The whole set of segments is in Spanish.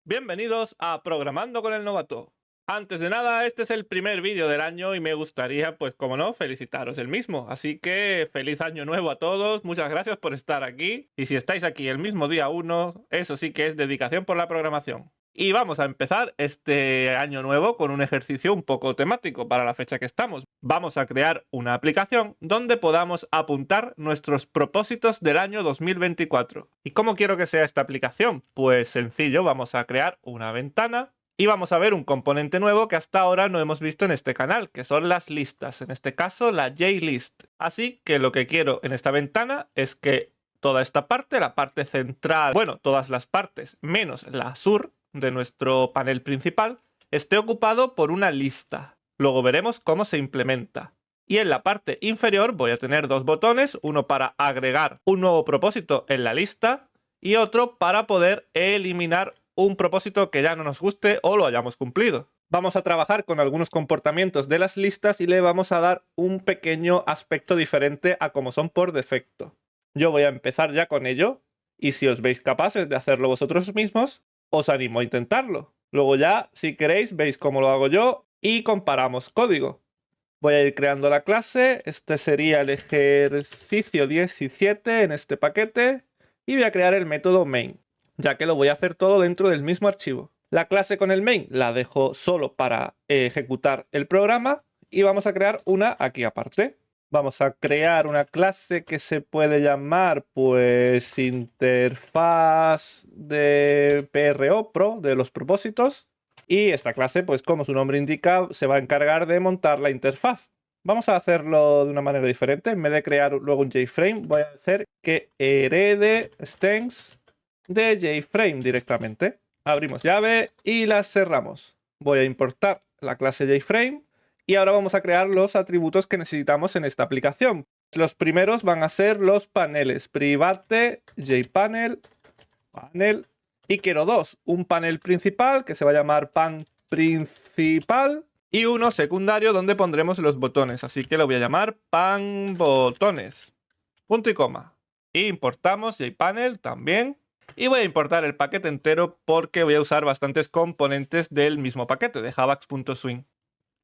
Bienvenidos a Programando con el Novato. Antes de nada, este es el primer vídeo del año y me gustaría, pues como no, felicitaros el mismo. Así que feliz año nuevo a todos, muchas gracias por estar aquí. Y si estáis aquí el mismo día 1, eso sí que es dedicación por la programación. Y vamos a empezar este año nuevo con un ejercicio un poco temático para la fecha que estamos. Vamos a crear una aplicación donde podamos apuntar nuestros propósitos del año 2024. ¿Y cómo quiero que sea esta aplicación? Pues sencillo, vamos a crear una ventana y vamos a ver un componente nuevo que hasta ahora no hemos visto en este canal, que son las listas, en este caso la JList. Así que lo que quiero en esta ventana es que toda esta parte, la parte central, bueno, todas las partes, menos la sur de nuestro panel principal, esté ocupado por una lista. Luego veremos cómo se implementa. Y en la parte inferior voy a tener dos botones, uno para agregar un nuevo propósito en la lista y otro para poder eliminar un propósito que ya no nos guste o lo hayamos cumplido. Vamos a trabajar con algunos comportamientos de las listas y le vamos a dar un pequeño aspecto diferente a como son por defecto. Yo voy a empezar ya con ello y si os veis capaces de hacerlo vosotros mismos, os animo a intentarlo. Luego ya, si queréis, veis cómo lo hago yo y comparamos código. Voy a ir creando la clase, este sería el ejercicio 17 en este paquete y voy a crear el método main, ya que lo voy a hacer todo dentro del mismo archivo. La clase con el main la dejo solo para ejecutar el programa y vamos a crear una aquí aparte. Vamos a crear una clase que se puede llamar pues interfaz de PRO, de los propósitos. Y esta clase, pues como su nombre indica, se va a encargar de montar la interfaz. Vamos a hacerlo de una manera diferente. En vez de crear luego un JFrame, voy a hacer que herede strings de JFrame directamente. Abrimos llave y la cerramos. Voy a importar la clase JFrame y ahora vamos a crear los atributos que necesitamos en esta aplicación. Los primeros van a ser los paneles. Private, JPanel, panel. Y quiero dos. Un panel principal que se va a llamar pan principal y uno secundario donde pondremos los botones. Así que lo voy a llamar pan botones. Punto y coma. Y importamos JPanel también. Y voy a importar el paquete entero porque voy a usar bastantes componentes del mismo paquete de javax.swing.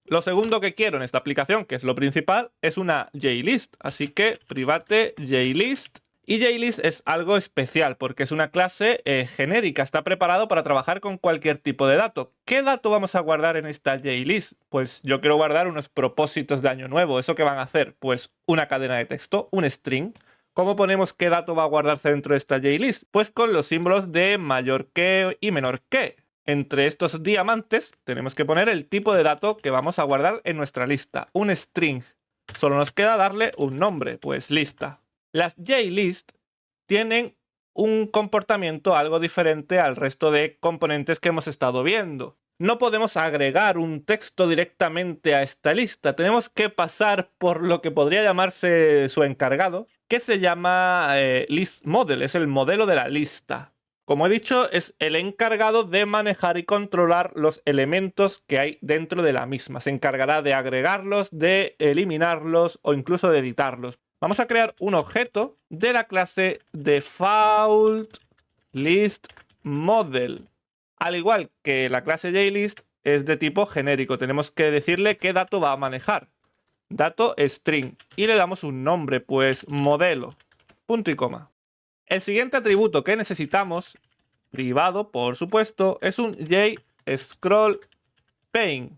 Lo segundo que quiero en esta aplicación, que es lo principal, es una JList. Así que private JList. Y JList es algo especial porque es una clase genérica. Está preparado para trabajar con cualquier tipo de dato. ¿Qué dato vamos a guardar en esta JList? Pues yo quiero guardar unos propósitos de año nuevo. ¿Eso qué van a hacer? Pues una cadena de texto, un string. ¿Cómo ponemos qué dato va a guardarse dentro de esta JList? Pues con los símbolos de mayor que y menor que. Entre estos diamantes tenemos que poner el tipo de dato que vamos a guardar en nuestra lista, un string. Solo nos queda darle un nombre, pues lista. Las JList tienen un comportamiento algo diferente al resto de componentes que hemos estado viendo. No podemos agregar un texto directamente a esta lista, tenemos que pasar por lo que podría llamarse su encargado, que se llama list model, es el modelo de la lista. Como he dicho, es el encargado de manejar y controlar los elementos que hay dentro de la misma. Se encargará de agregarlos, de eliminarlos o incluso de editarlos. Vamos a crear un objeto de la clase default list model. Al igual que la clase JList es de tipo genérico, tenemos que decirle qué dato va a manejar. Dato string. Y le damos un nombre, pues modelo. Punto y coma. El siguiente atributo que necesitamos, privado por supuesto, es un JScrollPaint,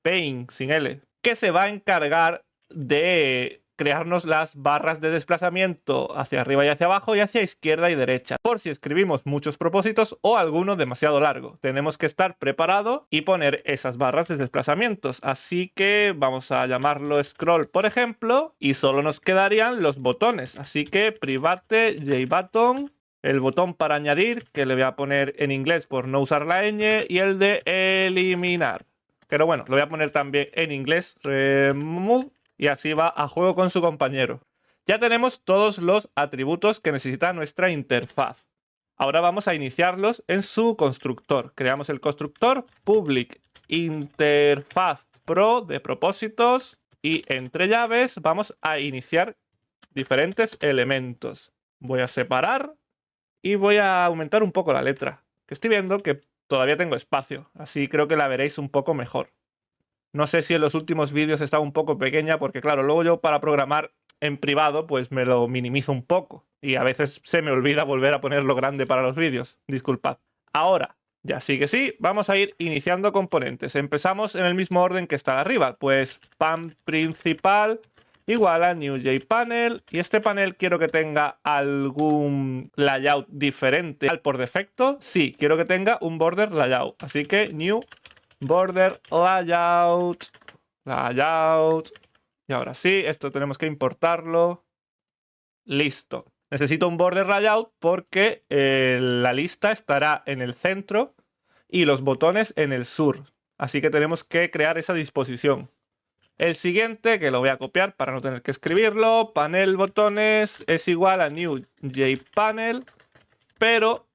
paint sin L, que se va a encargar de crearnos las barras de desplazamiento hacia arriba y hacia abajo y hacia izquierda y derecha, por si escribimos muchos propósitos o alguno demasiado largo. Tenemos que estar preparado y poner esas barras de desplazamientos. Así que vamos a llamarlo scroll, por ejemplo, y solo nos quedarían los botones. Así que private jbutton, el botón para añadir, que le voy a poner en inglés por no usar la ñ, y el de eliminar. Pero bueno, lo voy a poner también en inglés, remove, y así va a juego con su compañero. Ya tenemos todos los atributos que necesita nuestra interfaz. Ahora vamos a iniciarlos en su constructor. Creamos el constructor public interfaz pro de propósitos y entre llaves vamos a iniciar diferentes elementos. Voy a separar y voy a aumentar un poco la letra, que estoy viendo que todavía tengo espacio, así creo que la veréis un poco mejor. No sé si en los últimos vídeos está un poco pequeña, porque claro, luego yo para programar en privado pues me lo minimizo un poco y a veces se me olvida volver a ponerlo grande para los vídeos, disculpad. Ahora, ya sí que sí, vamos a ir iniciando componentes. Empezamos en el mismo orden que está arriba, pues pan principal igual a new jpanel, y este panel quiero que tenga algún layout diferente al por defecto. Sí, quiero que tenga un border layout, así que new border layout, y ahora sí, esto tenemos que importarlo. Listo. Necesito un border layout porque la lista estará en el centro y los botones en el sur, así que tenemos que crear esa disposición. El siguiente, que lo voy a copiar para no tener que escribirlo, panel botones es igual a new jpanel, pero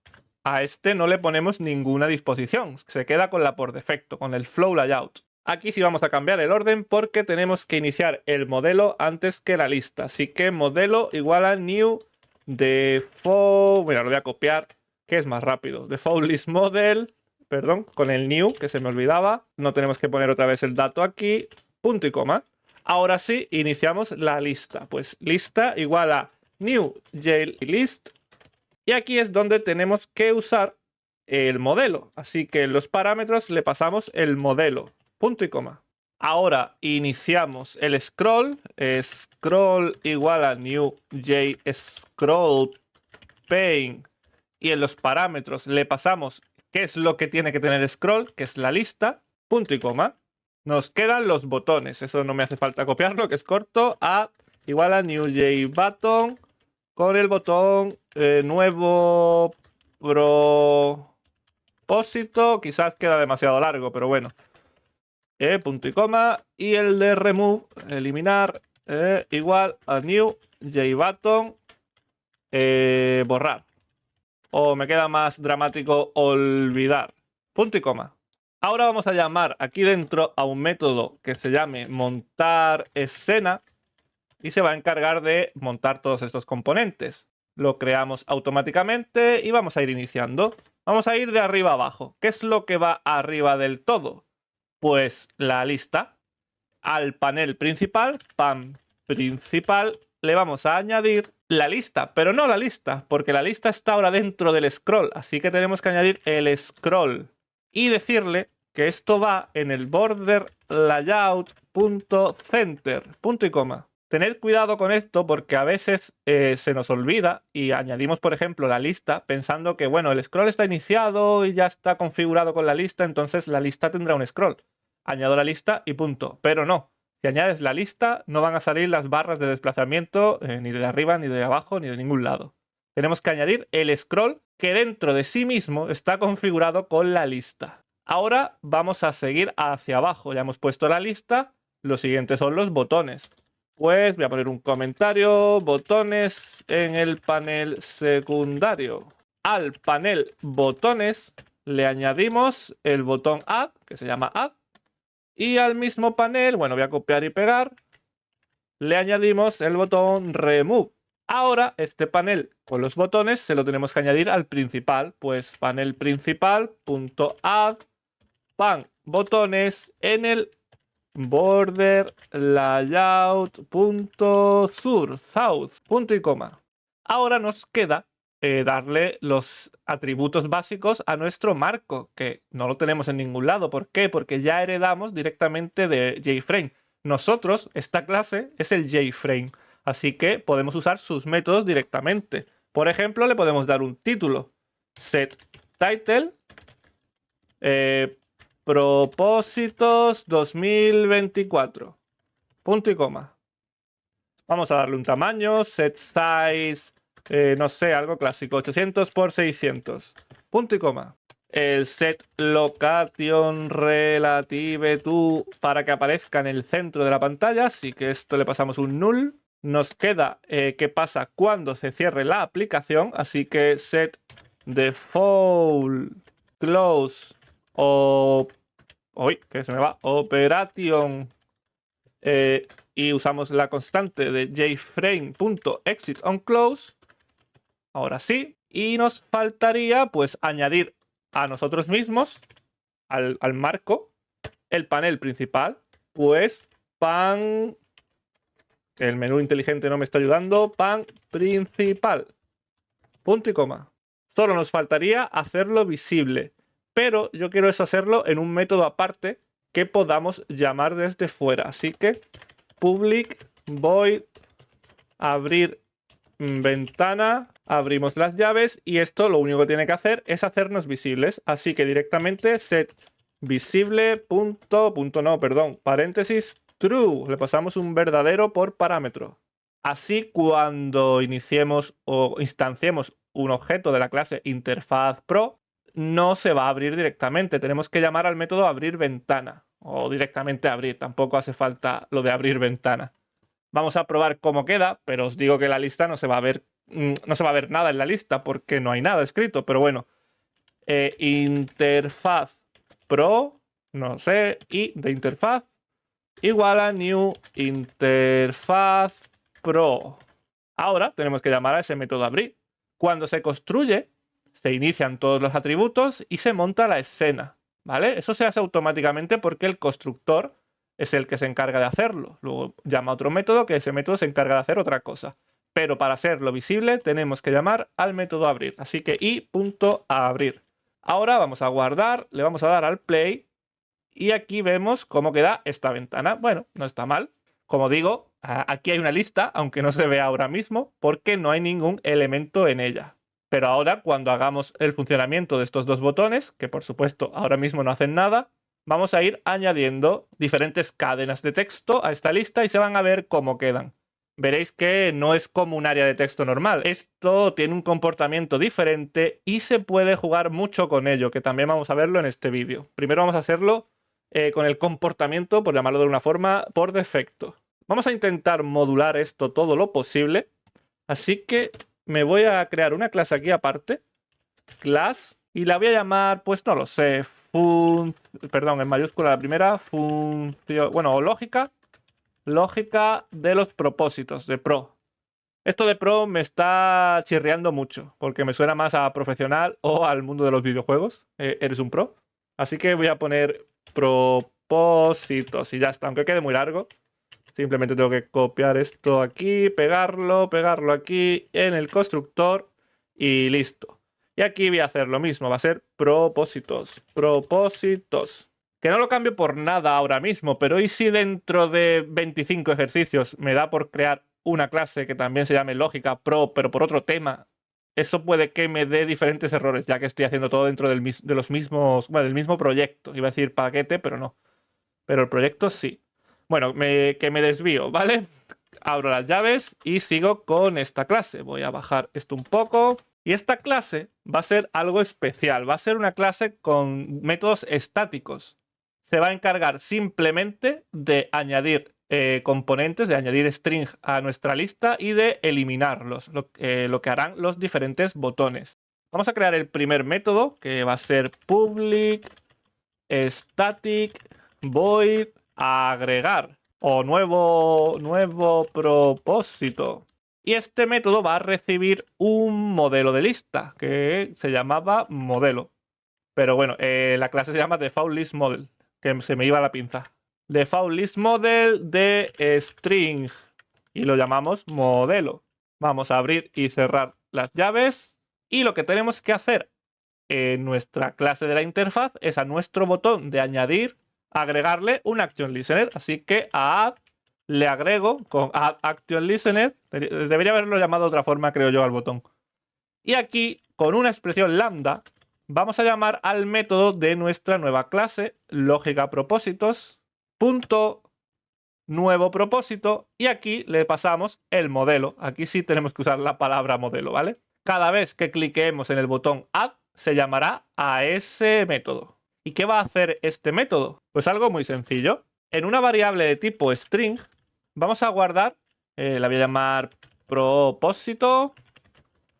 a este no le ponemos ninguna disposición, se queda con la por defecto, con el flow layout. Aquí sí vamos a cambiar el orden porque tenemos que iniciar el modelo antes que la lista, así que modelo igual a new default, mira, lo voy a copiar, que es más rápido, default list model, perdón, con el new, que se me olvidaba, no tenemos que poner otra vez el dato aquí, punto y coma. Ahora sí, iniciamos la lista. Pues lista igual a new jlist. Y aquí es donde tenemos que usar el modelo. Así que en los parámetros le pasamos el modelo. Punto y coma. Ahora iniciamos el scroll. Scroll igual a new jscroll pane. Y en los parámetros le pasamos qué es lo que tiene que tener scroll, que es la lista. Punto y coma. Nos quedan los botones, eso no me hace falta copiarlo, que es corto, a igual a new jbutton con el botón nuevo propósito, quizás queda demasiado largo, pero bueno. Punto y coma, y el de remove, eliminar, igual a new jbutton, borrar. O me queda más dramático olvidar. Punto y coma. Ahora vamos a llamar aquí dentro a un método que se llame montar escena y se va a encargar de montar todos estos componentes. Lo creamos automáticamente y vamos a ir iniciando. Vamos a ir de arriba a abajo. ¿Qué es lo que va arriba del todo? Pues la lista. Al panel principal, pan principal, le vamos a añadir la lista, pero no la lista, porque la lista está ahora dentro del scroll, así que tenemos que añadir el scroll y decirle que esto va en el border layout.center, punto y coma. Tened cuidado con esto porque a veces se nos olvida y añadimos, por ejemplo, la lista pensando que, bueno, el scroll está iniciado y ya está configurado con la lista, entonces la lista tendrá un scroll. Añado la lista y punto. Pero no. Si añades la lista, no van a salir las barras de desplazamiento ni de arriba, ni de abajo, ni de ningún lado. Tenemos que añadir el scroll que dentro de sí mismo está configurado con la lista. Ahora vamos a seguir hacia abajo. Ya hemos puesto la lista. Los siguientes son los botones. Pues voy a poner un comentario. Botones en el panel secundario. Al panel botones le añadimos el botón Add, que se llama Add. Y al mismo panel, bueno, voy a copiar y pegar. Le añadimos el botón Remove. Ahora este panel con los botones se lo tenemos que añadir al principal. Pues panel principal.add pan botones en el border layout.sur south, punto y coma. Ahora nos queda darle los atributos básicos a nuestro marco, que no lo tenemos en ningún lado. ¿Por qué? Porque ya heredamos directamente de JFrame. Nosotros, esta clase es el JFrame, así que podemos usar sus métodos directamente. Por ejemplo, le podemos dar un título, set title, propósitos 2024, punto y coma. Vamos a darle un tamaño, set size, no sé, algo clásico, 800 por 600, punto y coma. El set location relative to para que aparezca en el centro de la pantalla, así que esto le pasamos un null. Nos queda qué pasa cuando se cierre la aplicación, así que set default close o que se me va, operation y usamos la constante de jframe.exitOnClose. Ahora sí, y nos faltaría pues añadir a nosotros mismos, al marco, el panel principal, pues pan... El menú inteligente no me está ayudando. Pan principal. Punto y coma. Solo nos faltaría hacerlo visible. Pero yo quiero eso hacerlo en un método aparte que podamos llamar desde fuera. Así que public void abrir ventana. Abrimos las llaves y esto lo único que tiene que hacer es hacernos visibles. Así que directamente set visible paréntesis true. Le pasamos un verdadero por parámetro. Así cuando iniciemos o instanciemos un objeto de la clase interfaz pro, no se va a abrir directamente. Tenemos que llamar al método abrir ventana o directamente abrir. Tampoco hace falta lo de abrir ventana. Vamos a probar cómo queda, pero os digo que la lista no se va a ver nada en la lista porque no hay nada escrito. Pero bueno, interfaz pro, no sé, y de interfaz igual a new interfaz pro. Ahora tenemos que llamar a ese método abrir. Cuando se construye, se inician todos los atributos y se monta la escena, ¿vale? Eso se hace automáticamente porque el constructor es el que se encarga de hacerlo. Luego llama a otro método que ese método se encarga de hacer otra cosa. Pero para hacerlo visible tenemos que llamar al método abrir. Así que i.abrir. Ahora vamos a guardar, le vamos a dar al play y aquí vemos cómo queda esta ventana. Bueno, no está mal. Como digo, aquí hay una lista, aunque no se vea ahora mismo, porque no hay ningún elemento en ella. Pero ahora, cuando hagamos el funcionamiento de estos dos botones, que por supuesto ahora mismo no hacen nada, vamos a ir añadiendo diferentes cadenas de texto a esta lista y se van a ver cómo quedan. Veréis que no es como un área de texto normal. Esto tiene un comportamiento diferente y se puede jugar mucho con ello, que también vamos a verlo en este vídeo. Primero vamos a hacerlo con el comportamiento, por llamarlo de una forma, por defecto. Vamos a intentar modular esto todo lo posible. Así que me voy a crear una clase aquí aparte. Class. Y la voy a llamar, pues no lo sé, perdón, en mayúscula la primera, bueno, lógica. Lógica de los propósitos, de pro. Esto de pro me está chirriando mucho, porque me suena más a profesional o al mundo de los videojuegos. Eres un pro. Así que voy a poner propósitos y ya está, aunque quede muy largo. Simplemente tengo que copiar esto aquí, pegarlo aquí en el constructor y listo. Y aquí voy a hacer lo mismo, va a ser propósitos. Que no lo cambio por nada ahora mismo, pero ¿y si dentro de 25 ejercicios me da por crear una clase que también se llame lógica pro, pero por otro tema? Eso puede que me dé diferentes errores, ya que estoy haciendo todo dentro del mismo proyecto. Iba a decir paquete, pero no. Pero el proyecto sí. Bueno, que me desvío, ¿vale? Abro las llaves y sigo con esta clase. Voy a bajar esto un poco. Y esta clase va a ser algo especial. Va a ser una clase con métodos estáticos. Se va a encargar simplemente de añadir componentes, de añadir string a nuestra lista y de eliminarlos, lo que harán los diferentes botones. Vamos a crear el primer método, que va a ser public static void agregar o nuevo propósito. Y este método va a recibir un modelo de lista que se llamaba modelo. Pero bueno, la clase se llama defaultListModel, que se me iba la pinza. DefaultListModel de string y lo llamamos modelo. Vamos a abrir y cerrar las llaves y lo que tenemos que hacer en nuestra clase de la interfaz es a nuestro botón de añadir agregarle un action listener. Así que a add le agrego con add action listener. Debería haberlo llamado de otra forma, creo yo, al botón. Y aquí, con una expresión lambda, vamos a llamar al método de nuestra nueva clase, lógica propósitos, punto nuevo propósito, y aquí le pasamos el modelo. Aquí sí tenemos que usar la palabra modelo, ¿vale? Cada vez que cliquemos en el botón add, se llamará a ese método. ¿Y qué va a hacer este método? Pues algo muy sencillo. En una variable de tipo string, vamos a guardar, la voy a llamar propósito.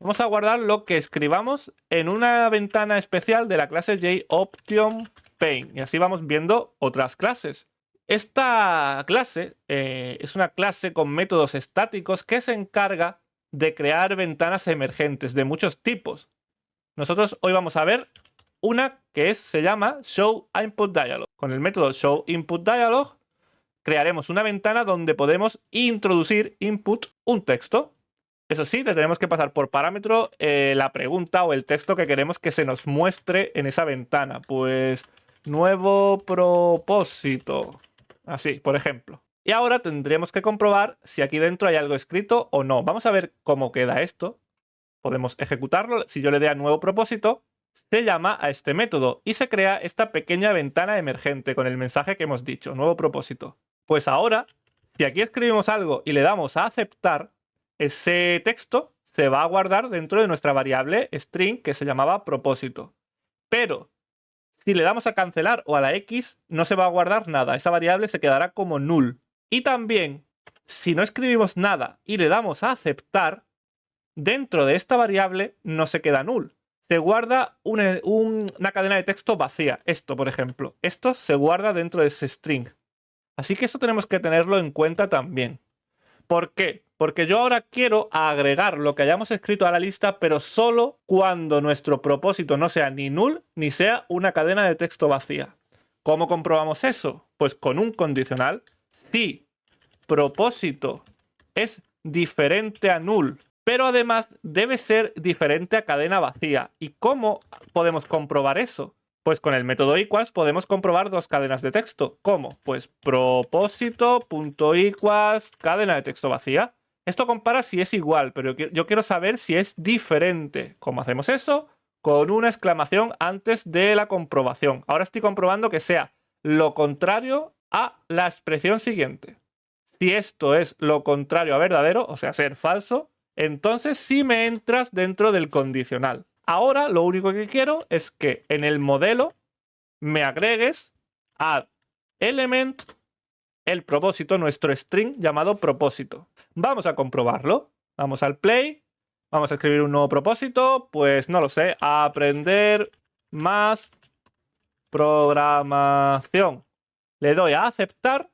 Vamos a guardar lo que escribamos en una ventana especial de la clase JOptionPaint. Y así vamos viendo otras clases. Esta clase es una clase con métodos estáticos que se encarga de crear ventanas emergentes de muchos tipos. Nosotros hoy vamos a ver una que se llama showInputDialog. Con el método showInputDialog crearemos una ventana donde podemos introducir input un texto. Eso sí, le tenemos que pasar por parámetro la pregunta o el texto que queremos que se nos muestre en esa ventana. Pues nuevo propósito. Así, por ejemplo. Y ahora tendremos que comprobar si aquí dentro hay algo escrito o no. Vamos a ver cómo queda esto. Podemos ejecutarlo. Si yo le doy a nuevo propósito, se llama a este método y se crea esta pequeña ventana emergente con el mensaje que hemos dicho, nuevo propósito. Pues ahora, si aquí escribimos algo y le damos a aceptar, ese texto se va a guardar dentro de nuestra variable string que se llamaba propósito. Pero si le damos a cancelar o a la X, no se va a guardar nada. Esa variable se quedará como null. Y también, si no escribimos nada y le damos a aceptar, dentro de esta variable no se queda null. Se guarda una cadena de texto vacía. Esto, por ejemplo. Esto se guarda dentro de ese string. Así que eso tenemos que tenerlo en cuenta también. ¿Por qué? Porque yo ahora quiero agregar lo que hayamos escrito a la lista, pero solo cuando nuestro propósito no sea ni null ni sea una cadena de texto vacía. ¿Cómo comprobamos eso? Pues con un condicional. Si propósito es diferente a null, pero además debe ser diferente a cadena vacía. ¿Y cómo podemos comprobar eso? Pues con el método equals podemos comprobar dos cadenas de texto. ¿Cómo? Pues propósito.equals cadena de texto vacía. Esto compara si es igual, pero yo quiero saber si es diferente. ¿Cómo hacemos eso? Con una exclamación antes de la comprobación. Ahora estoy comprobando que sea lo contrario a la expresión siguiente. Si esto es lo contrario a verdadero, o sea, ser falso, entonces sí me entras dentro del condicional. Ahora lo único que quiero es que en el modelo me agregues add element el propósito, nuestro string llamado propósito. Vamos a comprobarlo. Vamos al play. Vamos a escribir un nuevo propósito. Pues no lo sé. Aprender más programación. Le doy a aceptar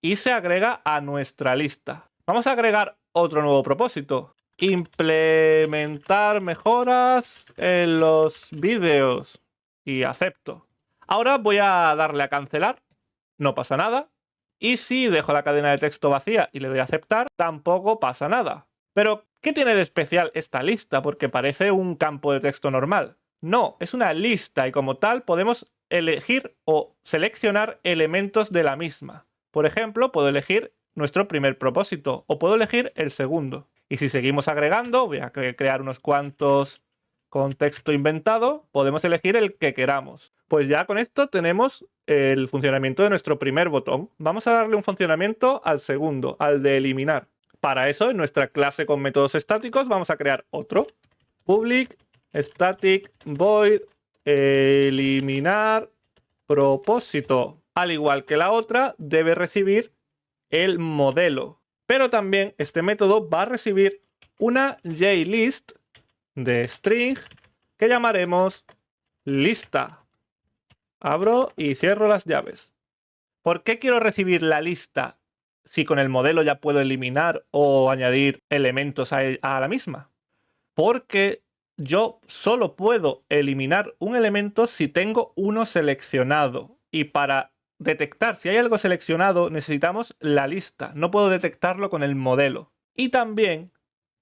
y se agrega a nuestra lista. Vamos a agregar otro nuevo propósito. Implementar mejoras en los vídeos. Y acepto. Ahora voy a darle a cancelar. No pasa nada. Y si dejo la cadena de texto vacía y le doy a aceptar, tampoco pasa nada. Pero, ¿qué tiene de especial esta lista? Porque parece un campo de texto normal. No, es una lista y como tal podemos elegir o seleccionar elementos de la misma. Por ejemplo, puedo elegir nuestro primer propósito o puedo elegir el segundo. Y si seguimos agregando, voy a crear unos cuantos con texto inventado, podemos elegir el que queramos. Pues ya con esto tenemos el funcionamiento de nuestro primer botón. Vamos a darle un funcionamiento al segundo, al de eliminar. Para eso, en nuestra clase con métodos estáticos, vamos a crear otro. Public static void eliminar propósito. Al igual que la otra, debe recibir el modelo. Pero también este método va a recibir una JList de string que llamaremos lista. Abro y cierro las llaves. ¿Por qué quiero recibir la lista si con el modelo ya puedo eliminar o añadir elementos a la misma? Porque yo solo puedo eliminar un elemento si tengo uno seleccionado. Y para detectar si hay algo seleccionado necesitamos la lista. No puedo detectarlo con el modelo. Y también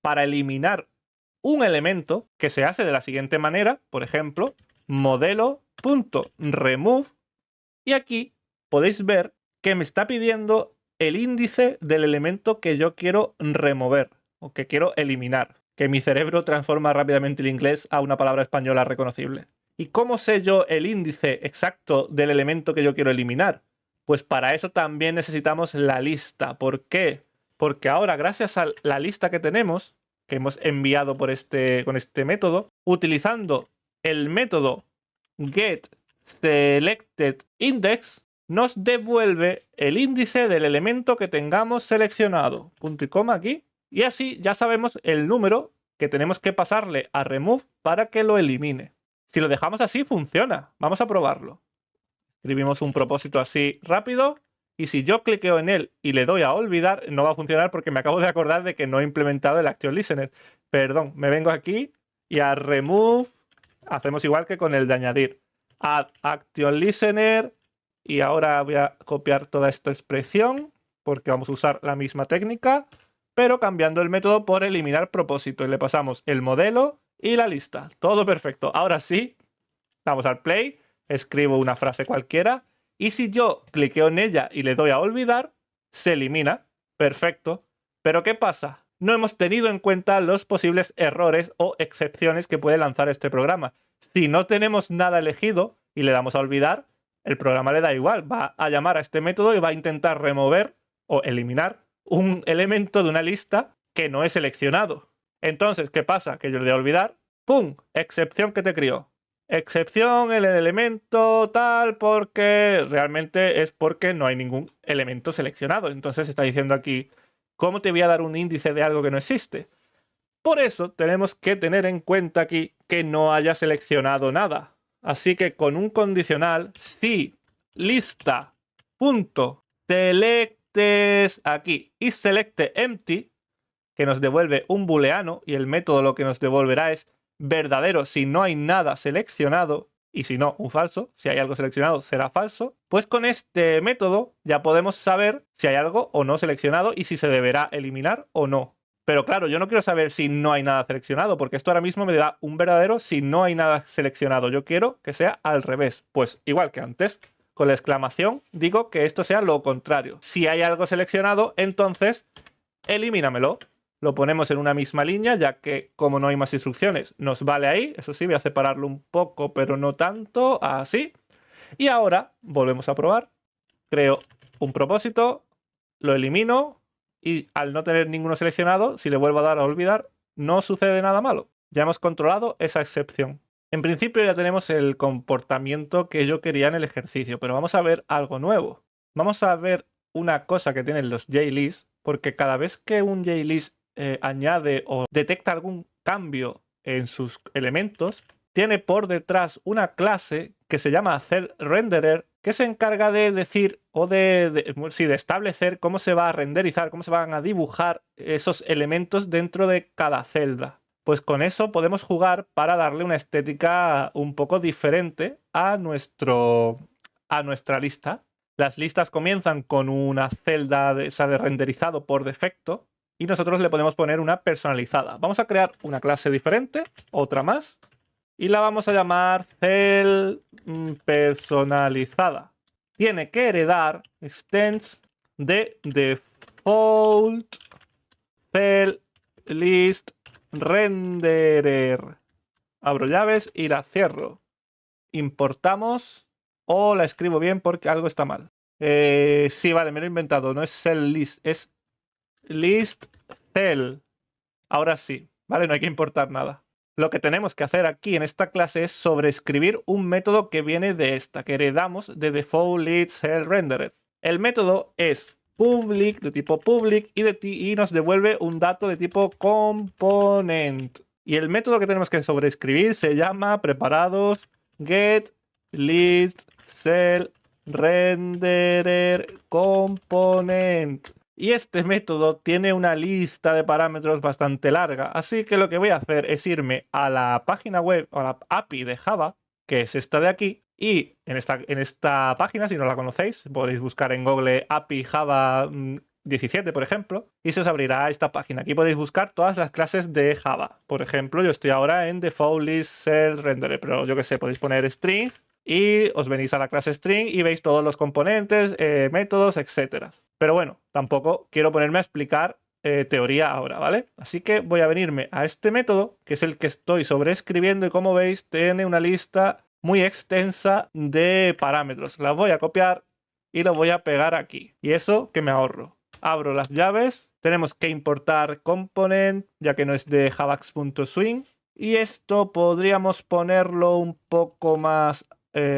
para eliminar un elemento que se hace de la siguiente manera, por ejemplo, modelo.remove, y aquí podéis ver que me está pidiendo el índice del elemento que yo quiero remover o que quiero eliminar, que mi cerebro transforma rápidamente el inglés a una palabra española reconocible. ¿Y cómo sé yo el índice exacto del elemento que yo quiero eliminar? Pues para eso también necesitamos la lista. ¿Por qué? Porque ahora, gracias a la lista que tenemos, que hemos enviado con este método, utilizando el método getSelectedIndex, nos devuelve el índice del elemento que tengamos seleccionado. Punto y coma aquí. Y así ya sabemos el número que tenemos que pasarle a remove para que lo elimine. Si lo dejamos así, funciona. Vamos a probarlo. Escribimos un propósito así rápido. Y si yo cliqueo en él y le doy a olvidar, no va a funcionar porque me acabo de acordar de que no he implementado el Action Listener. Perdón, me vengo aquí y a remove hacemos igual que con el de añadir. add action listener, y ahora voy a copiar toda esta expresión porque vamos a usar la misma técnica, pero cambiando el método por eliminar propósito, y le pasamos el modelo y la lista. Todo perfecto. Ahora sí, damos al play, escribo una frase cualquiera, y si yo cliqueo en ella y le doy a olvidar, se elimina. Perfecto. Pero ¿qué pasa? No hemos tenido en cuenta los posibles errores o excepciones que puede lanzar este programa. Si no tenemos nada elegido y le damos a olvidar, el programa le da igual. Va a llamar a este método y va a intentar remover o eliminar un elemento de una lista que no es seleccionado. Entonces, ¿qué pasa? Que yo le doy a olvidar, ¡pum! Excepción que te crió. Excepción, el elemento tal, porque realmente es porque no hay ningún elemento seleccionado. Entonces está diciendo aquí, ¿cómo te voy a dar un índice de algo que no existe? Por eso tenemos que tener en cuenta aquí que no haya seleccionado nada. Así que con un condicional, si lista.selectes aquí y selecte empty, que nos devuelve un booleano, y el método lo que nos devolverá es verdadero si no hay nada seleccionado, y si no, un falso. Si hay algo seleccionado, será falso. Pues con este método ya podemos saber si hay algo o no seleccionado y si se deberá eliminar o no. Pero claro, yo no quiero saber si no hay nada seleccionado, porque esto ahora mismo me da un verdadero si no hay nada seleccionado. Yo quiero que sea al revés. Pues igual que antes, con la exclamación digo que esto sea lo contrario. Si hay algo seleccionado, entonces elimínamelo. Lo ponemos en una misma línea, ya que como no hay más instrucciones, nos vale ahí. Eso sí, voy a separarlo un poco, pero no tanto, así. Y ahora volvemos a probar. Creo un propósito, lo elimino, y al no tener ninguno seleccionado, si le vuelvo a dar a olvidar, no sucede nada malo. Ya hemos controlado esa excepción. En principio ya tenemos el comportamiento que yo quería en el ejercicio, pero vamos a ver algo nuevo. Vamos a ver una cosa que tienen los JList, porque cada vez que un JList añade o detecta algún cambio en sus elementos, tiene por detrás una clase que se llama CellRenderer, que se encarga de decir o de establecer cómo se va a renderizar, cómo se van a dibujar esos elementos dentro de cada celda. Pues con eso podemos jugar para darle una estética un poco diferente a nuestra lista. Las listas comienzan con una celda de renderizado por defecto, y nosotros le podemos poner una personalizada. Vamos a crear una clase diferente, otra más, y la vamos a llamar cell personalizada. Tiene que heredar extends de default cell list renderer. Abro llaves y la cierro. Importamos, o la escribo bien porque algo está mal. Sí, vale, me lo he inventado. No es cell list, es list cell. Ahora sí, vale, no hay que importar nada. Lo que tenemos que hacer aquí en esta clase es sobreescribir un método que viene de esta, que heredamos de default list cell renderer. El método es public, de tipo public, y nos devuelve un dato de tipo component. Y el método que tenemos que sobreescribir se llama, preparados, get list cell renderer component. Y este método tiene una lista de parámetros bastante larga, así que lo que voy a hacer es irme a la página web, o a la API de Java, que es esta de aquí, y en esta página, si no la conocéis, podéis buscar en Google API Java 17, por ejemplo, y se os abrirá esta página. Aquí podéis buscar todas las clases de Java. Por ejemplo, yo estoy ahora en default list cell renderer, pero yo que sé, podéis poner string y os venís a la clase string y veis todos los componentes, métodos, etc. Pero bueno, tampoco quiero ponerme a explicar teoría ahora, ¿vale? Así que voy a venirme a este método, que es el que estoy sobreescribiendo, y como veis tiene una lista muy extensa de parámetros. Las voy a copiar y lo voy a pegar aquí. Y eso que me ahorro. Abro las llaves, tenemos que importar component, ya que no es de javax.swing. Y esto podríamos ponerlo un poco más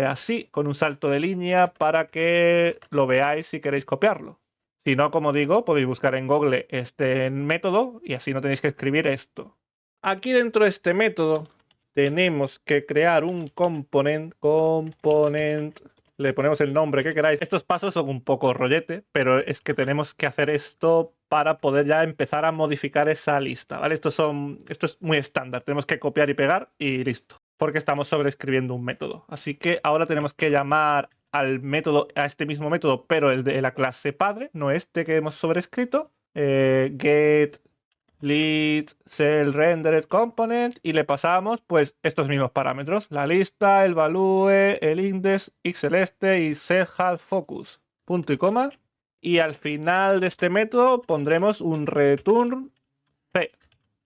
así, con un salto de línea, para que lo veáis si queréis copiarlo. Si no, como digo, podéis buscar en Google este método y así no tenéis que escribir esto. Aquí dentro de este método tenemos que crear un component, le ponemos el nombre que queráis. Estos pasos son un poco rollete, pero es que tenemos que hacer esto para poder ya empezar a modificar esa lista, ¿vale? Esto es muy estándar, tenemos que copiar y pegar y listo. porque estamos sobreescribiendo un método. Así que ahora tenemos que llamar al método, a este mismo método, pero el de la clase padre, no este que hemos sobrescrito. Get list cell rendered component, y le pasamos pues estos mismos parámetros: la lista, el value, el index, xceleste y setHalfFocus, punto y coma. Y al final de este método pondremos un return c,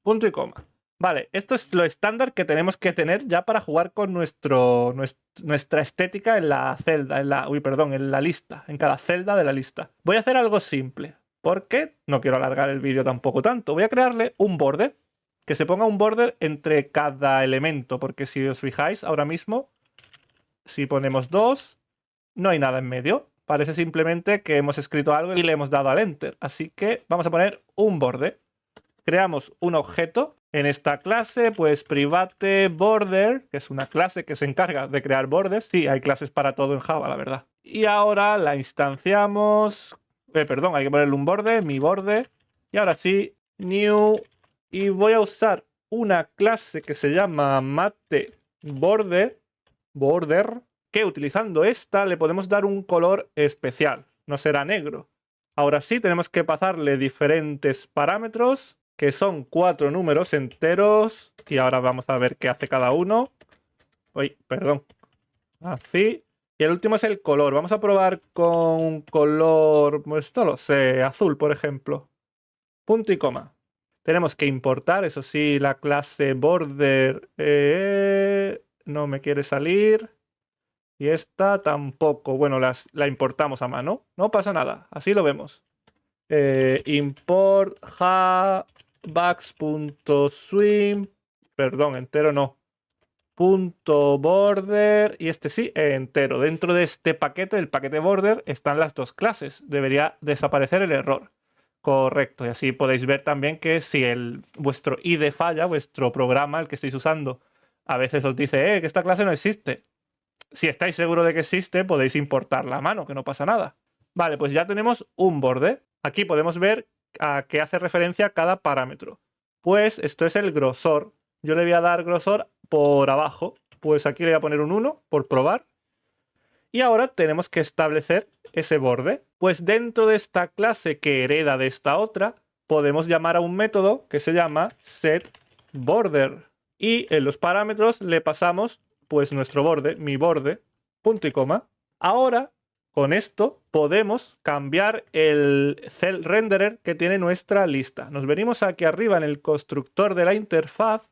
punto y coma. Vale, esto es lo estándar que tenemos que tener ya para jugar con nuestra estética en la celda, en la lista, en cada celda de la lista. Voy a hacer algo simple, porque no quiero alargar el vídeo tampoco tanto. Voy a crearle un border, que se ponga un border entre cada elemento, porque si os fijáis ahora mismo, si ponemos 2, no hay nada en medio. Parece simplemente que hemos escrito algo y le hemos dado al enter. Así que vamos a poner un border. Creamos un objeto. En esta clase, pues private border, que es una clase que se encarga de crear bordes. Sí, hay clases para todo en Java, la verdad. Y ahora la instanciamos. Perdón, hay que ponerle un borde, mi borde. Y ahora sí, new. Y voy a usar una clase que se llama mateBorder, que utilizando esta le podemos dar un color especial. No será negro. Ahora sí, tenemos que pasarle diferentes parámetros, que son 4 números enteros, y ahora vamos a ver qué hace cada uno. Uy, perdón. Así. Y el último es el color. Vamos a probar con un color, pues no lo sé, azul, por ejemplo. Punto y coma. Tenemos que importar, eso sí, la clase border no me quiere salir. Y esta tampoco. Bueno, la importamos a mano. No pasa nada. Así lo vemos. Import Vax.swim. Perdón, entero no. .border. Y este sí, entero. Dentro de este paquete, el paquete border, están las dos clases. Debería desaparecer el error. Correcto. Y así podéis ver también que si vuestro IDE falla, vuestro programa, el que estáis usando, a veces os dice que esta clase no existe. Si estáis seguros de que existe, podéis importarla a mano, que no pasa nada. Vale, pues ya tenemos un borde. Aquí podemos ver a qué hace referencia cada parámetro. Pues esto es el grosor. Yo le voy a dar grosor por abajo. Pues aquí le voy a poner un 1 por probar. Y ahora tenemos que establecer ese borde. Pues dentro de esta clase que hereda de esta otra, podemos llamar a un método que se llama setBorder. Y en los parámetros le pasamos pues nuestro borde, mi borde, punto y coma. Ahora, con esto, podemos cambiar el cell renderer que tiene nuestra lista. Nos venimos aquí arriba en el constructor de la interfaz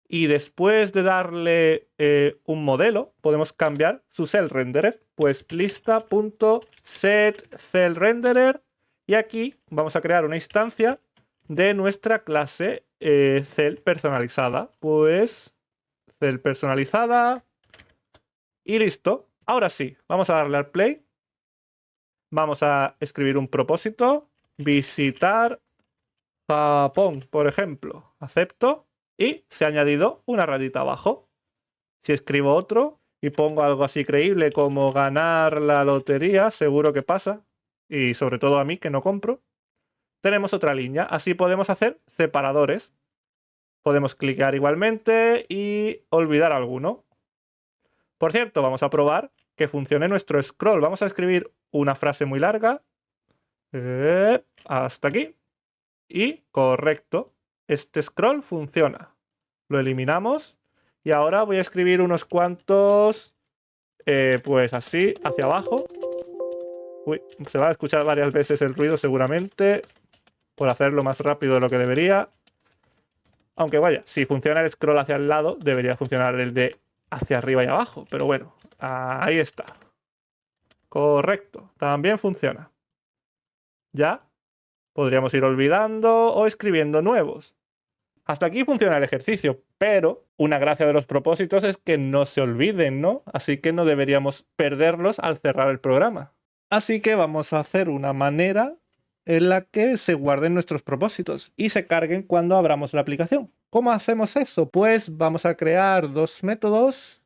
y después de darle un modelo, podemos cambiar su cell renderer. Pues lista.setCellRenderer, y aquí vamos a crear una instancia de nuestra clase cell personalizada. Pues cell personalizada y listo. Ahora sí, vamos a darle al play. Vamos a escribir un propósito. Visitar Japón, por ejemplo. Acepto. Y se ha añadido una rayita abajo. Si escribo otro y pongo algo así creíble como ganar la lotería, seguro que pasa. Y sobre todo a mí, que no compro. Tenemos otra línea. Así podemos hacer separadores. Podemos clicar igualmente y olvidar alguno. Por cierto, vamos a probar que funcione nuestro scroll. Vamos a escribir una frase muy larga. Hasta aquí. Y correcto. Este scroll funciona. Lo eliminamos. Y ahora voy a escribir unos cuantos, pues así, hacia abajo. Uy, se va a escuchar varias veces el ruido seguramente, por hacerlo más rápido de lo que debería. Aunque vaya, si funciona el scroll hacia el lado, debería funcionar el de hacia arriba y abajo. Pero bueno, ahí está. Correcto, también funciona. Ya podríamos ir olvidando o escribiendo nuevos. Hasta aquí funciona el ejercicio, pero una gracia de los propósitos es que no se olviden, ¿no? Así que no deberíamos perderlos al cerrar el programa. Así que vamos a hacer una manera en la que se guarden nuestros propósitos y se carguen cuando abramos la aplicación. ¿Cómo hacemos eso? Pues vamos a crear dos métodos,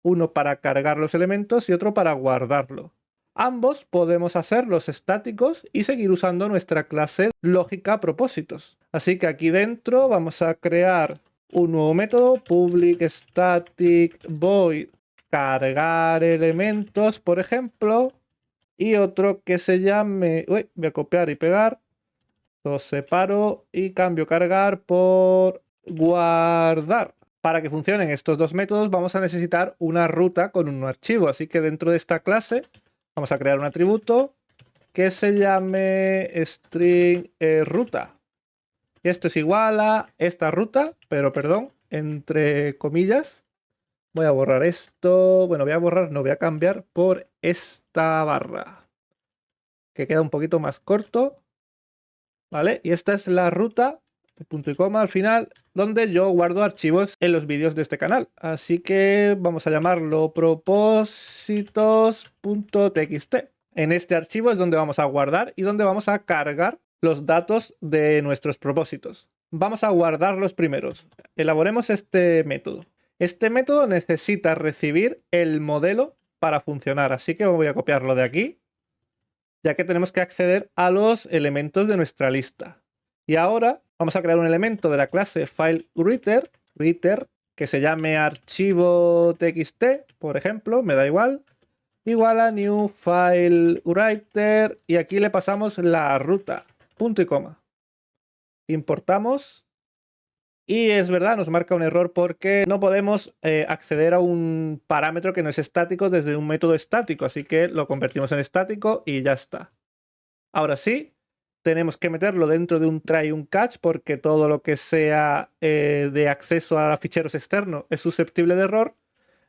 uno para cargar los elementos y otro para guardarlo. Ambos podemos hacerlos estáticos y seguir usando nuestra clase lógica propósitos. Así que aquí dentro vamos a crear un nuevo método, public static void cargar elementos, por ejemplo, y otro que se llame, voy a copiar y pegar, los separo y cambio cargar por guardar. Para que funcionen estos dos métodos vamos a necesitar una ruta con un archivo, así que dentro de esta clase vamos a crear un atributo que se llame string ruta. Y esto es igual a esta ruta, pero perdón, entre comillas. Voy a borrar esto. Bueno, voy a borrar, no voy a cambiar por esta barra, que queda un poquito más corto. ¿Vale? Y esta es la ruta, punto y coma al final, donde yo guardo archivos en los vídeos de este canal. Así que vamos a llamarlo propósitos.txt. En este archivo es donde vamos a guardar y donde vamos a cargar los datos de nuestros propósitos. Vamos a guardar los primeros. Elaboremos este método. Este método necesita recibir el modelo para funcionar, así que voy a copiarlo de aquí, ya que tenemos que acceder a los elementos de nuestra lista. Y ahora vamos a crear un elemento de la clase FileWriter, que se llame archivo txt, por ejemplo, me da igual, igual a new FileWriter, y aquí le pasamos la ruta, punto y coma. Importamos. Y es verdad, nos marca un error porque no podemos acceder a un parámetro que no es estático desde un método estático, así que lo convertimos en estático y ya está. Ahora sí, tenemos que meterlo dentro de un try y un catch porque todo lo que sea de acceso a ficheros externos es susceptible de error,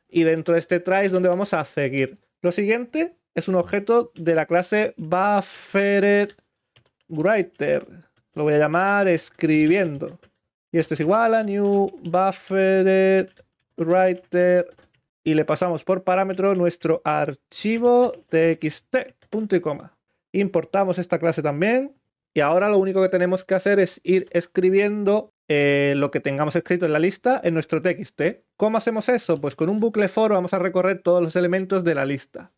y dentro de este try es donde vamos a seguir. Lo siguiente es un objeto de la clase BufferedWriter. Lo voy a llamar escribiendo. Y esto es igual a new BufferedWriter y le pasamos por parámetro nuestro archivo txt, punto y coma. Importamos esta clase también y ahora lo único que tenemos que hacer es ir escribiendo lo que tengamos escrito en la lista en nuestro txt. ¿Cómo hacemos eso? Pues con un bucle for vamos a recorrer todos los elementos de la lista.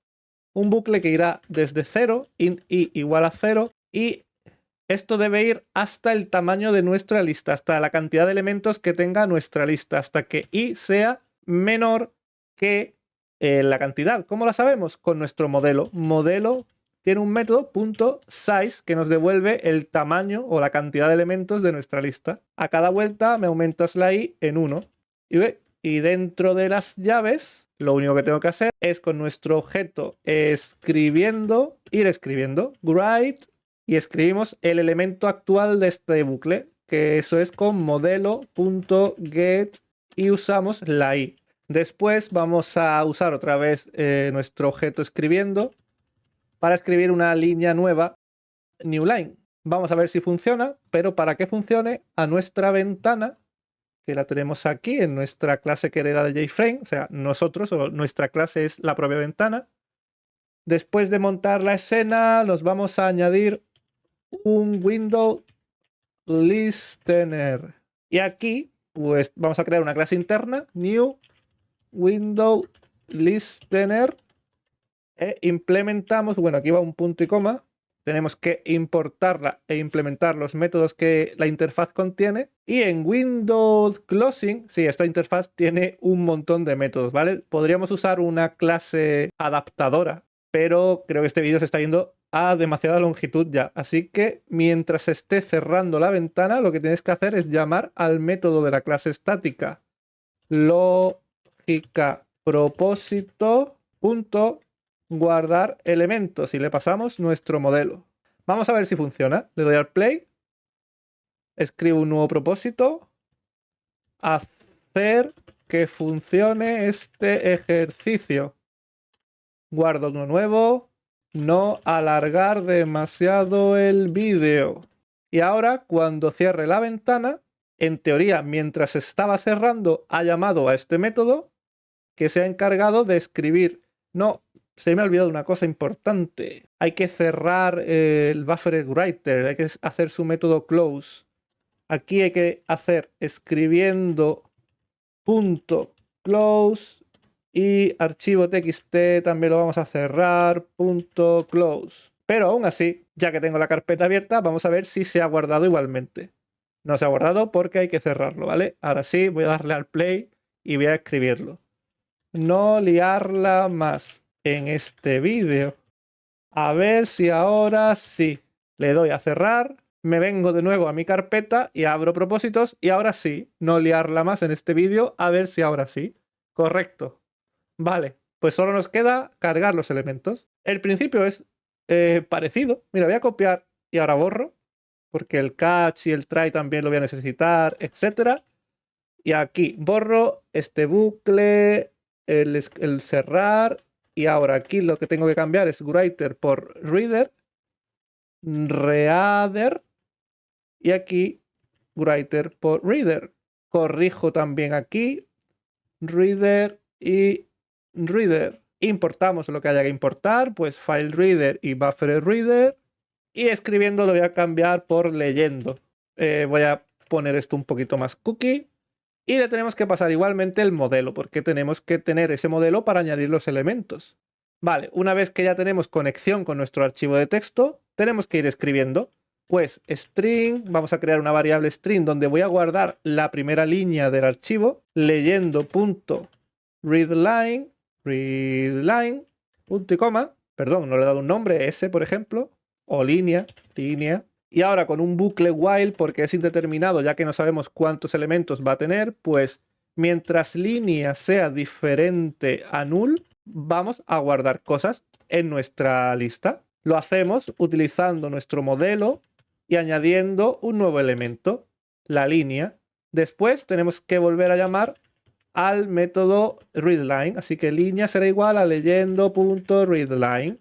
Un bucle que irá desde 0, int i igual a 0, y esto debe ir hasta el tamaño de nuestra lista, hasta la cantidad de elementos que tenga nuestra lista, hasta que i sea menor que la cantidad. ¿Cómo la sabemos? Con nuestro modelo. Modelo tiene un método .size que nos devuelve el tamaño o la cantidad de elementos de nuestra lista. A cada vuelta me aumentas la i en 1. Y dentro de las llaves, lo único que tengo que hacer es con nuestro objeto ir escribiendo, write, y escribimos el elemento actual de este bucle, que eso es con modelo.get, y usamos la i. Después vamos a usar otra vez nuestro objeto escribiendo para escribir una línea nueva, new line. Vamos a ver si funciona, pero para que funcione, a nuestra ventana, que la tenemos aquí en nuestra clase que hereda de JFrame, o sea, nosotros o nuestra clase es la propia ventana. Después de montar la escena, nos vamos a añadir un window listener. Y aquí, pues vamos a crear una clase interna, new window listener, e implementamos, bueno, aquí va un punto y coma, tenemos que importarla e implementar los métodos que la interfaz contiene. Y en Windows Closing, sí, esta interfaz tiene un montón de métodos, ¿vale? Podríamos usar una clase adaptadora, pero creo que este vídeo se está yendo a demasiada longitud ya. Así que mientras esté cerrando la ventana, lo que tienes que hacer es llamar al método de la clase estática lógica propósito punto guardar elementos y le pasamos nuestro modelo. Vamos a ver si funciona. Le doy al play, escribo un nuevo propósito, hacer que funcione este ejercicio. Guardo uno nuevo, no alargar demasiado el vídeo. Y ahora, cuando cierre la ventana, en teoría, mientras estaba cerrando, ha llamado a este método que se ha encargado de escribir. No, se me ha olvidado una cosa importante. Hay que cerrar el BufferedWriter, hay que hacer su método close. Aquí hay que hacer escribiendo .close y archivo txt también lo vamos a cerrar .close. Pero aún así, ya que tengo la carpeta abierta, vamos a ver si se ha guardado igualmente. No se ha guardado porque hay que cerrarlo, ¿vale? Ahora sí, voy a darle al play y voy a escribirlo. No liarla más en este vídeo. A ver si ahora sí. Le doy a cerrar, me vengo de nuevo a mi carpeta y abro propósitos y ahora sí, no liarla más en este vídeo, a ver si ahora sí. Correcto. Vale, pues solo nos queda cargar los elementos. El principio es parecido. Mira, voy a copiar y ahora borro, porque el catch y el try también lo voy a necesitar, etc. Y aquí borro este bucle, el cerrar, y ahora aquí lo que tengo que cambiar es writer por reader, reader, y aquí writer por reader. Corrijo también aquí, reader y reader. Importamos lo que haya que importar, pues file reader y buffer reader. Y escribiendo lo voy a cambiar por leyendo. Voy a poner esto un poquito más cookie. Y le tenemos que pasar igualmente el modelo, porque tenemos que tener ese modelo para añadir los elementos. Vale, una vez que ya tenemos conexión con nuestro archivo de texto, tenemos que ir escribiendo. Pues string, vamos a crear una variable string donde voy a guardar la primera línea del archivo, leyendo.readline, readline, punto y coma, perdón, no le he dado un nombre, s por ejemplo, o línea. Y ahora con un bucle while, porque es indeterminado ya que no sabemos cuántos elementos va a tener, pues mientras línea sea diferente a null, vamos a guardar cosas en nuestra lista. Lo hacemos utilizando nuestro modelo y añadiendo un nuevo elemento, la línea. Después tenemos que volver a llamar al método readline, así que línea será igual a leyendo.readline.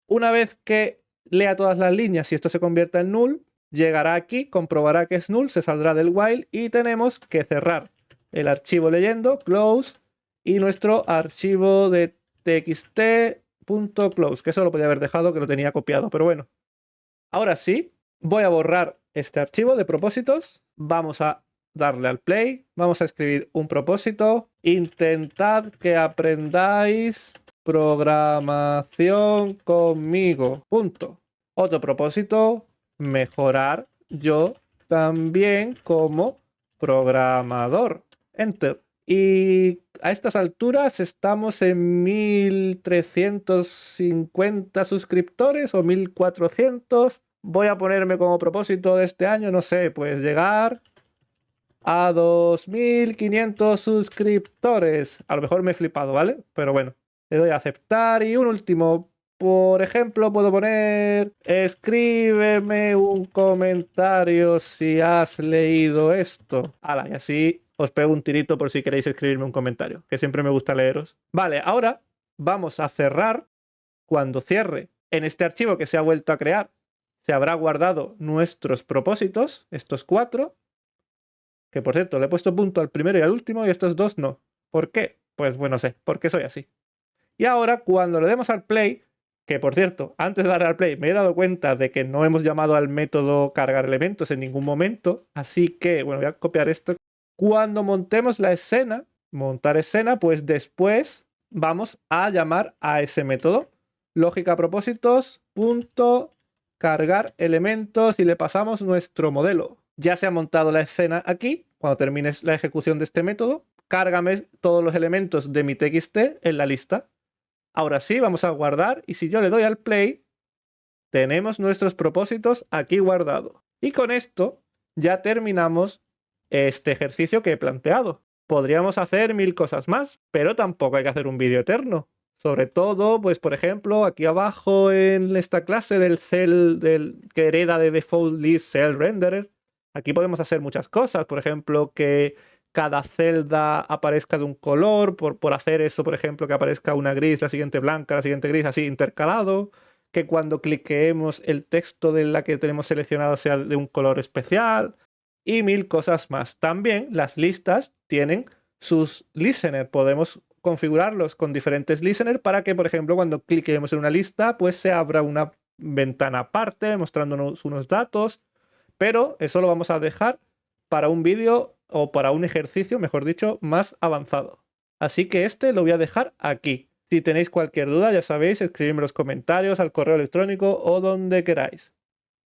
Una vez que lea todas las líneas y esto se convierta en null, llegará aquí, comprobará que es null, se saldrá del while y tenemos que cerrar el archivo leyendo, close, y nuestro archivo de txt.close, que eso lo podía haber dejado, que lo tenía copiado, pero bueno. Ahora sí, voy a borrar este archivo de propósitos, vamos a darle al play, vamos a escribir un propósito, intentad que aprendáis programación conmigo. Punto. Otro propósito, mejorar yo también como programador. Enter. Y a estas alturas estamos en 1350 suscriptores o 1400. Voy a ponerme como propósito de este año, no sé, pues llegar a 2500 suscriptores. A lo mejor me he flipado, ¿vale? Pero bueno. Le doy a aceptar y un último, por ejemplo, puedo poner escríbeme un comentario si has leído esto. Hala, y así os pego un tirito por si queréis escribirme un comentario, que siempre me gusta leeros. Vale, ahora vamos a cerrar. Cuando cierre en este archivo que se ha vuelto a crear, se habrá guardado nuestros propósitos, estos 4, que por cierto le he puesto punto al primero y al último y estos 2 no. ¿Por qué? Pues bueno, sé, porque soy así. Y ahora cuando le demos al play, que por cierto, antes de darle al play me he dado cuenta de que no hemos llamado al método cargar elementos en ningún momento, así que, bueno, voy a copiar esto. Cuando montemos la escena, montar escena, pues después vamos a llamar a ese método, lógica propósitos, punto, cargar elementos y le pasamos nuestro modelo. Ya se ha montado la escena aquí, cuando termines la ejecución de este método, cárgame todos los elementos de mi txt en la lista. Ahora sí, vamos a guardar y si yo le doy al play, tenemos nuestros propósitos aquí guardados. Y con esto ya terminamos este ejercicio que he planteado. Podríamos hacer 1000 cosas más, pero tampoco hay que hacer un vídeo eterno. Sobre todo, pues por ejemplo, aquí abajo en esta clase del cell que hereda de default list cell renderer, aquí podemos hacer muchas cosas. Por ejemplo, que cada celda aparezca de un color, por hacer eso, por ejemplo, que aparezca una gris, la siguiente blanca, la siguiente gris, así intercalado, que cuando cliqueemos el texto de la que tenemos seleccionado sea de un color especial y 1000 cosas más. También las listas tienen sus listeners, podemos configurarlos con diferentes listeners para que, por ejemplo, cuando cliquemos en una lista, pues se abra una ventana aparte mostrándonos unos datos, pero eso lo vamos a dejar para un vídeo o para un ejercicio, mejor dicho, más avanzado. Así que este lo voy a dejar aquí. Si tenéis cualquier duda, ya sabéis, escribidme en los comentarios, al correo electrónico o donde queráis.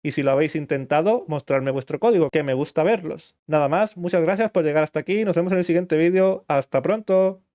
Y si lo habéis intentado, mostrarme vuestro código, que me gusta verlos. Nada más, muchas gracias por llegar hasta aquí. Nos vemos en el siguiente vídeo. ¡Hasta pronto!